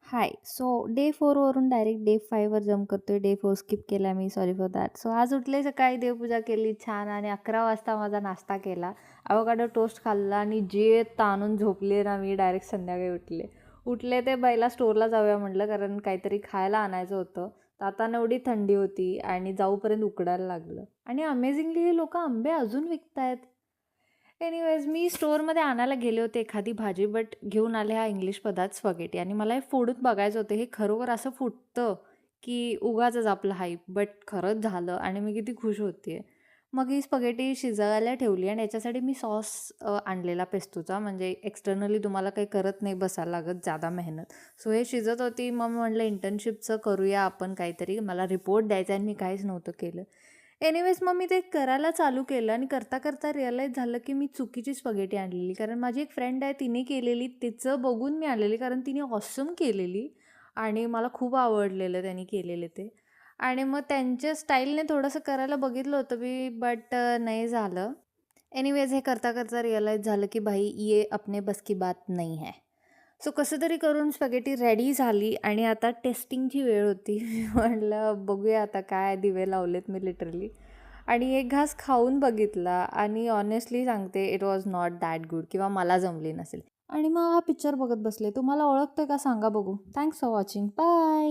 हाय. So day 4 वरून direct day 5 वर jump करतोय. डे 4 स्किप केला मी, सॉरी फॉर दॅट. सो आज उठले सकाळी, देवपूजा केली छान आणि 11 वाजता माझा नाश्ता केला. अቮकाडो टोस्ट खाल्ला आणि जे ताणून झोपले ना मी, डायरेक्ट संध्याकाळी उठले. उठले ते पहिला स्टोअरला जाऊया म्हटलं, कारण काहीतरी खायला आणायचं होतं. तर आता एवढी थंडी होती आणि जाऊपर्यंत उकडायला लागलं. आणि अमेझिंगली हे लोकं आंबे अजून विकतायत. एनिवेज मी स्टोअरमध्ये आणायला गेले होते एखादी भाजी, बट घेऊन आले हा इंग्लिश पदार्थ स्पगेटी आणि मला हे फोडून बघायचं होतं, हे खरोखर असं फुटतं की उगाचच आपलं हाईप, बट खरंच झालं आणि मी किती खुश होते. मग ही स्पगेटी शिजायला ठेवली आणि याच्यासाठी मी सॉस आणलेला पेस्तोचा, म्हणजे एक्सटर्नली तुम्हाला काही करत नाही बसायला लागत जादा मेहनत. सो हे शिजत होती, मग मी म्हटलं इंटर्नशिपचं करूया आपण काहीतरी, मला रिपोर्ट द्यायचा आहे आणि मी काहीच नव्हतं केलं. एनिवेज मग मी ते करायला चालू केलं आणि करता करता रिअलाईज झालं की मी चुकीची स्पगेटी आणलेली. कारण माझी एक फ्रेंड आहे, तिने केलेली, तिचं बघून मी आणलेली, कारण तिने ऑसम केलेली आणि मला खूप आवडलेलं त्यांनी केलेले ते. आणि मग त्यांच्या स्टाईलने थोडंसं करायला बघितलं होतं मी, बट नाही झालं. एनिवेज हे करता करता रिअलाईज झालं की भाई ये अपने बस की बात नहीं है. सो कसं तरी करून स्पॅगेटी रेडी झाली आणि आता टेस्टिंगची वेळ होती. म्हटलं बघूया आता काय, दिवे लावलेत मी लिटरली. आणि एक घास खाऊन बघितला आणि ऑनेस्टली सांगते it was not that good, किंवा मला जमली नसेल. आणि मग हा पिक्चर बघत बसले. तुम्हाला ओळखतोय का सांगा बघू. Thanks for watching. बाय.